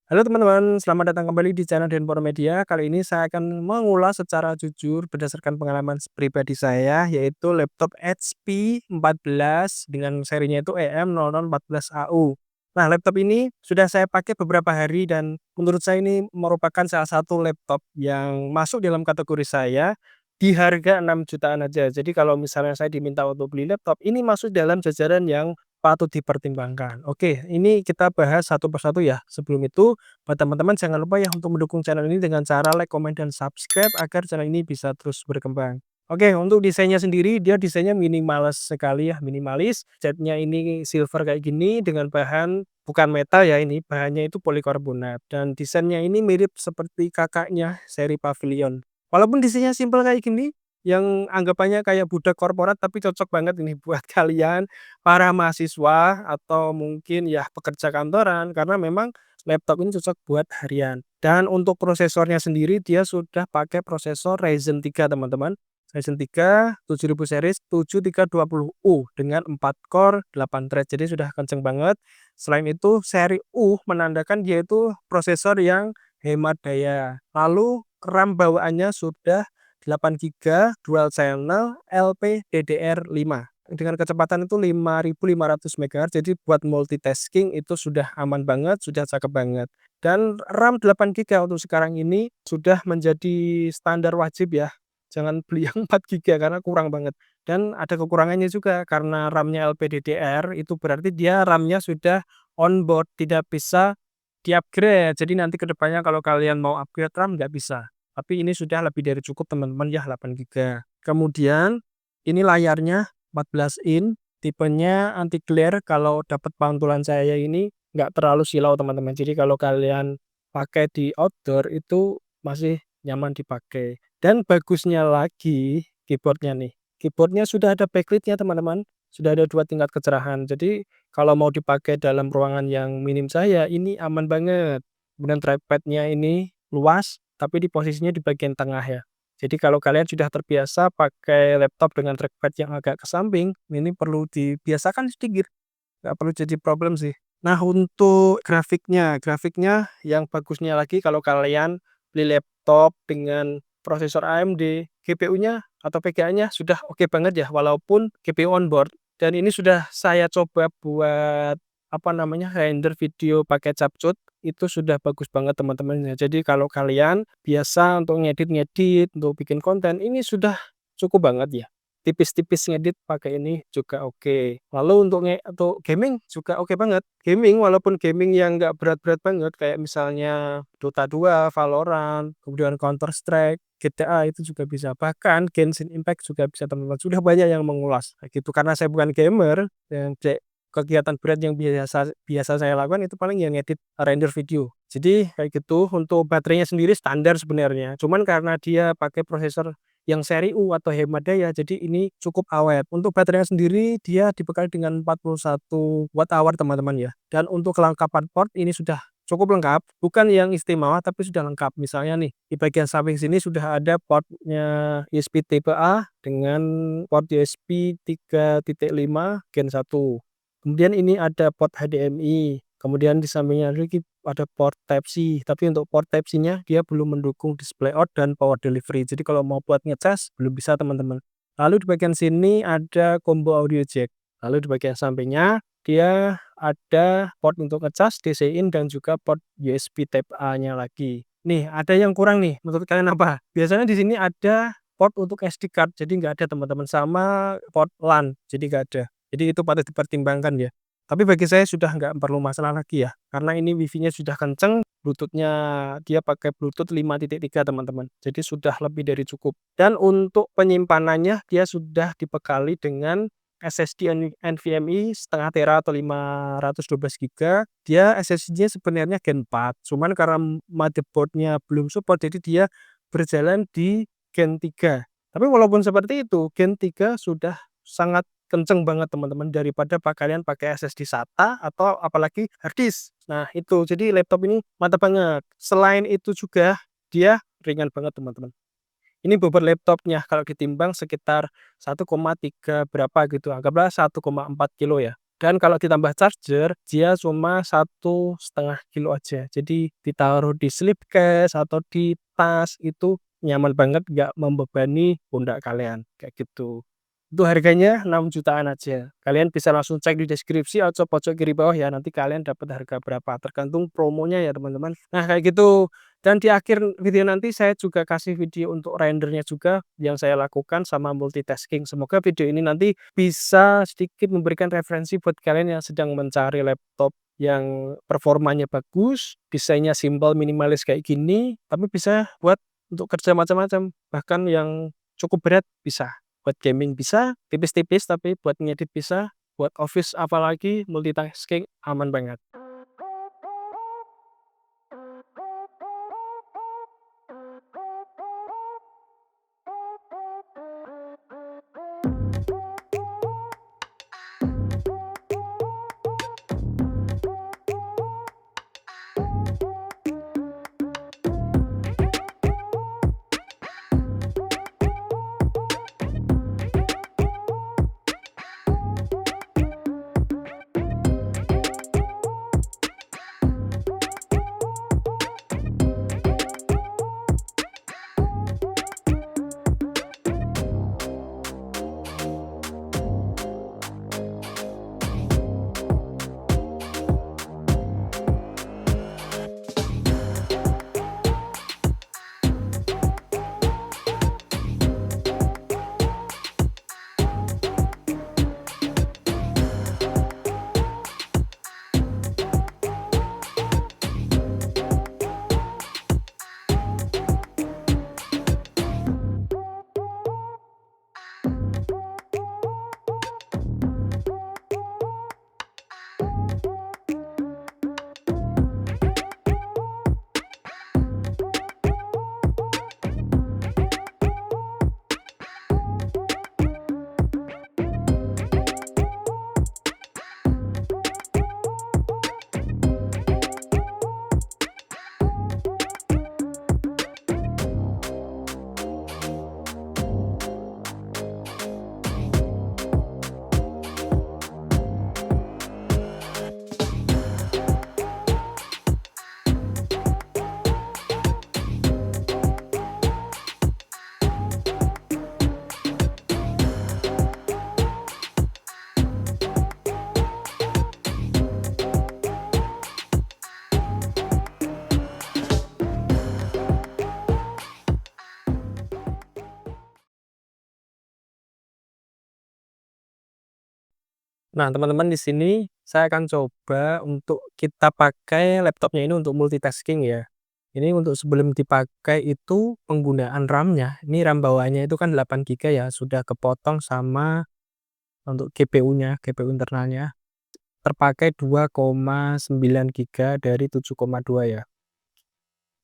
Halo teman-teman, selamat datang kembali di channel Denpor Media. Kali ini saya akan mengulas secara jujur berdasarkan pengalaman pribadi saya, yaitu laptop HP 14 dengan serinya itu EM0014AU. Nah, laptop ini sudah saya pakai beberapa hari dan menurut saya ini merupakan salah satu laptop yang masuk dalam kategori saya di harga 6 jutaan aja. Jadi kalau misalnya saya diminta untuk beli laptop, ini masuk dalam jajaran yang patut dipertimbangkan. Oke, ini kita bahas satu persatu ya. Sebelum itu, buat teman-teman jangan lupa ya untuk mendukung channel ini dengan cara like, komen, dan subscribe agar channel ini bisa terus berkembang. Oke, untuk desainnya sendiri, dia desainnya minimalis sekali ya, minimalis. Catnya ini silver kayak gini dengan bahan bukan metal ya ini, bahannya itu polikarbonat. Dan desainnya ini mirip seperti kakaknya seri Pavilion. Walaupun desainnya simple kayak gini, yang anggapannya kayak budak korporat tapi cocok banget ini buat kalian para mahasiswa atau mungkin ya pekerja kantoran karena memang laptop ini cocok buat harian. Dan untuk prosesornya sendiri dia sudah pakai prosesor Ryzen 3 teman-teman. Ryzen 3 7000 series 7320U dengan 4 core 8 thread. Jadi sudah kenceng banget. Selain itu seri U menandakan dia itu prosesor yang hemat daya. Lalu RAM bawaannya sudah 8 GB dual channel LPDDR5 dengan kecepatan itu 5500 MHz, jadi buat multitasking itu sudah aman banget, sudah cakep banget. Dan RAM 8 GB untuk sekarang ini sudah menjadi standar wajib ya. Jangan beli yang 4 GB karena kurang banget. Dan ada kekurangannya juga karena RAM-nya LPDDR itu berarti dia RAM-nya sudah on board, tidak bisa di-upgrade. Jadi nanti ke depannya kalau kalian mau upgrade RAM nggak bisa. Tapi ini sudah lebih dari cukup teman-teman ya 8 GB. Kemudian ini layarnya 14 in, tipenya anti glare kalau dapat pantulan saya ini nggak terlalu silau teman-teman. Jadi kalau kalian pakai di outdoor itu masih nyaman dipakai. Dan bagusnya lagi keyboardnya nih. Keyboardnya sudah ada backlit-nya teman-teman. Sudah ada 2 tingkat kecerahan. Jadi kalau mau dipakai dalam ruangan yang minim saya ini aman banget. Kemudian trackpad-nya ini luas tapi di posisinya di bagian tengah ya. Jadi kalau kalian sudah terbiasa pakai laptop dengan trackpad yang agak ke samping, ini perlu dibiasakan sedikit, nggak perlu jadi problem sih. Nah untuk grafiknya yang bagusnya lagi kalau kalian beli laptop dengan prosesor AMD, GPU-nya atau VGA-nya sudah oke banget ya, walaupun GPU on board. Dan ini sudah saya coba buat, apa namanya, render video pakai Capcut, itu sudah bagus banget teman-teman ya. Jadi kalau kalian biasa untuk ngedit-ngedit, untuk bikin konten, ini sudah cukup banget ya. Tipis-tipis ngedit pakai ini juga oke. Lalu untuk gaming juga oke banget. Gaming walaupun gaming yang nggak berat-berat banget kayak misalnya Dota 2, Valorant, kemudian Counter Strike, GTA itu juga bisa. Bahkan Genshin Impact juga bisa teman-teman. Sudah banyak yang mengulas kayak gitu. Karena saya bukan gamer dan kegiatan berat yang biasa biasa saya lakukan itu paling yang ngedit render video. Jadi kayak gitu. Untuk baterainya sendiri standar sebenarnya. Cuman karena dia pakai prosesor yang seri U atau hemat daya, jadi ini cukup awet. Untuk baterainya sendiri dia dibekali dengan 41 watt hour teman-teman ya. Dan untuk kelengkapan port ini sudah cukup lengkap, bukan yang istimewa tapi sudah lengkap. Misalnya nih, di bagian samping sini sudah ada portnya USB Type A dengan port USB 3.5 Gen 1. Kemudian ini ada port HDMI, kemudian di sampingnya lagi ada port Type-C, tapi untuk port Type-C-nya dia belum mendukung display out dan power delivery. Jadi kalau mau buat ngecas belum bisa teman-teman. Lalu di bagian sini ada combo audio jack. Lalu di bagian sampingnya dia ada port untuk ngecas, DC in dan juga port USB Type A-nya lagi. Nih, ada yang kurang nih, menurut kalian apa? Biasanya di sini ada port untuk SD card, jadi nggak ada teman-teman, sama port LAN, jadi nggak ada. Jadi itu patut dipertimbangkan ya. Tapi bagi saya sudah nggak perlu masalah lagi ya, karena ini wifi-nya sudah kenceng, Bluetooth-nya dia pakai Bluetooth 5.3 teman-teman, jadi sudah lebih dari cukup. Dan untuk penyimpanannya dia sudah dibekali dengan SSD NVMe setengah tera atau 512 GB. Dia SSD-nya sebenarnya Gen 4, cuman karena motherboard-nya belum support, jadi dia berjalan di Gen 3. Tapi walaupun seperti itu, Gen 3 sudah sangat kenceng banget teman-teman daripada kalian pakai SSD SATA atau apalagi hard disk. Nah itu, jadi laptop ini mantap banget. Selain itu juga dia ringan banget teman-teman. Ini bobot laptopnya kalau ditimbang sekitar 1,3 berapa gitu, anggaplah 1,4 kilo ya. Dan kalau ditambah charger, dia cuma 1,5 kilo aja. Jadi ditaruh di slipcase atau di tas itu nyaman banget, nggak membebani pundak kalian, kayak gitu. Itu harganya 6 jutaan aja. Kalian bisa langsung cek di deskripsi atau pojok kiri bawah ya, nanti kalian dapat harga berapa, tergantung promonya ya teman-teman. Nah kayak gitu. Dan di akhir video nanti saya juga kasih video untuk rendernya juga yang saya lakukan sama multitasking. Semoga video ini nanti bisa sedikit memberikan referensi buat kalian yang sedang mencari laptop yang performanya bagus, desainnya simpel, minimalis kayak gini, tapi bisa buat untuk kerja macam-macam, bahkan yang cukup berat bisa. Buat gaming bisa, tipis-tipis tapi buat ngedit bisa, buat office apalagi multitasking aman banget. Nah, teman-teman di sini saya akan coba untuk kita pakai laptopnya ini untuk multitasking ya. Ini untuk sebelum dipakai itu penggunaan RAM-nya, ini RAM bawaannya itu kan 8 GB ya, sudah kepotong sama untuk GPU-nya, GPU internalnya, terpakai 2,9 GB dari 7,2 ya.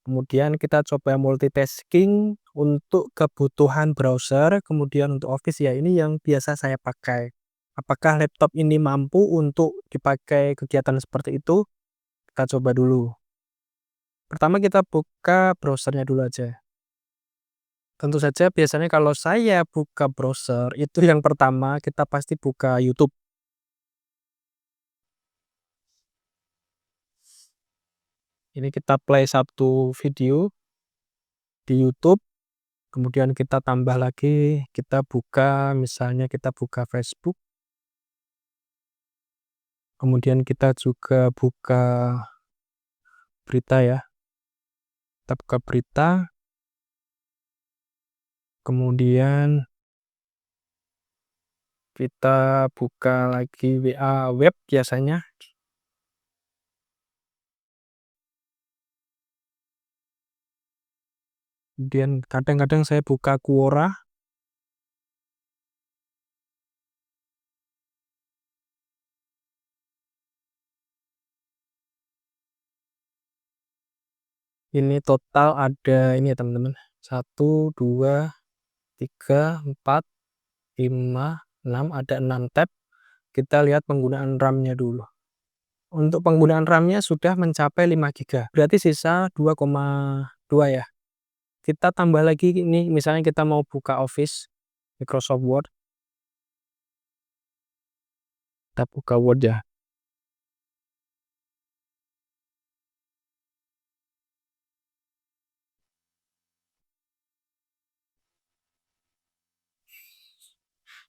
Kemudian kita coba multitasking untuk kebutuhan browser, kemudian untuk Office ya, ini yang biasa saya pakai. Apakah laptop ini mampu untuk dipakai kegiatan seperti itu? Kita coba dulu. Pertama kita buka browsernya dulu aja. Tentu saja biasanya kalau saya buka browser, itu yang pertama kita pasti buka YouTube. Ini kita play satu video di YouTube, kemudian kita tambah lagi, kita buka, misalnya kita buka Facebook, kemudian kita juga buka berita ya. Kita buka berita, kemudian kita buka lagi WA web biasanya. Kemudian kadang-kadang saya buka Quora. Ini total ada ini ya teman-teman. 1, 2, 3, 4, 5, 6, ada 6 tab. Kita lihat penggunaan RAM-nya dulu. Untuk penggunaan RAM-nya sudah mencapai 5 GB. Berarti sisa 2,2 ya. Kita tambah lagi ini, misalnya kita mau buka Office, Microsoft Word. Kita buka Word ya.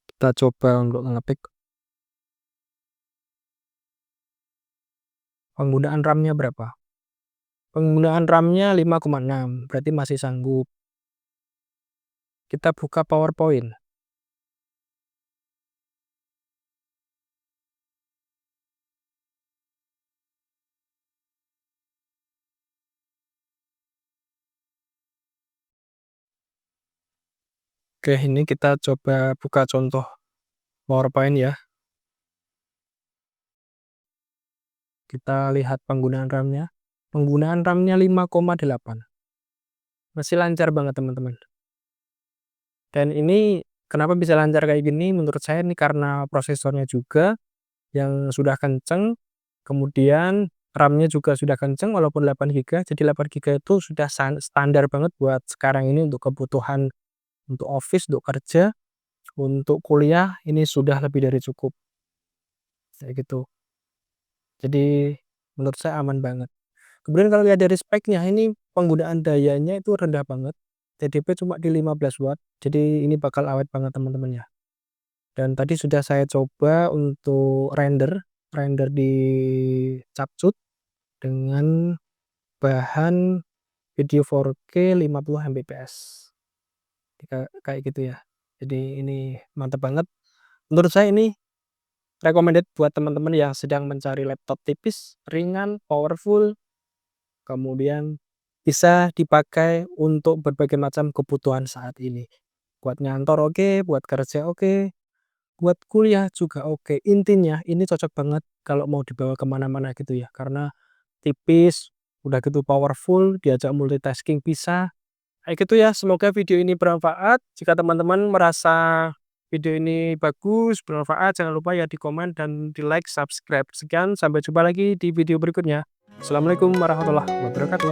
Kita coba untuk ngetik. Penggunaan RAM-nya berapa? Penggunaan RAM-nya 5,6, berarti masih sanggup. Kita buka PowerPoint. Oke, ini kita coba buka contoh PowerPoint ya. Kita lihat penggunaan RAM-nya. Penggunaan RAM-nya 5,8. Masih lancar banget, teman-teman. Dan ini kenapa bisa lancar kayak gini? Menurut saya ini karena prosesornya juga yang sudah kenceng, kemudian RAM-nya juga sudah kenceng walaupun 8 GB. Jadi 8 GB itu sudah standar banget buat sekarang ini untuk kebutuhan untuk office, untuk kerja, untuk kuliah ini sudah lebih dari cukup. Kayak gitu. Jadi menurut saya aman banget. Kemudian kalau lihat dari speknya ini penggunaan dayanya itu rendah banget. TDP cuma di 15 watt. Jadi ini bakal awet banget teman-teman ya. Dan tadi sudah saya coba untuk render di Capcut dengan bahan video 4K 50 Mbps. Kayak gitu ya. Jadi ini mantap banget. Menurut saya ini recommended buat teman-teman yang sedang mencari laptop tipis, ringan, powerful, kemudian bisa dipakai untuk berbagai macam kebutuhan saat ini. Buat ngantor oke, buat kerja oke, buat kuliah juga oke. Intinya ini cocok banget kalau mau dibawa kemana-mana gitu ya. Karena tipis, udah gitu powerful, diajak multitasking bisa. Kayak gitu ya, semoga video ini bermanfaat. Jika teman-teman merasa video ini bagus, bermanfaat, jangan lupa ya di komen dan di like, subscribe. Sekian, sampai jumpa lagi di video berikutnya. Assalamualaikum warahmatullahi wabarakatuh.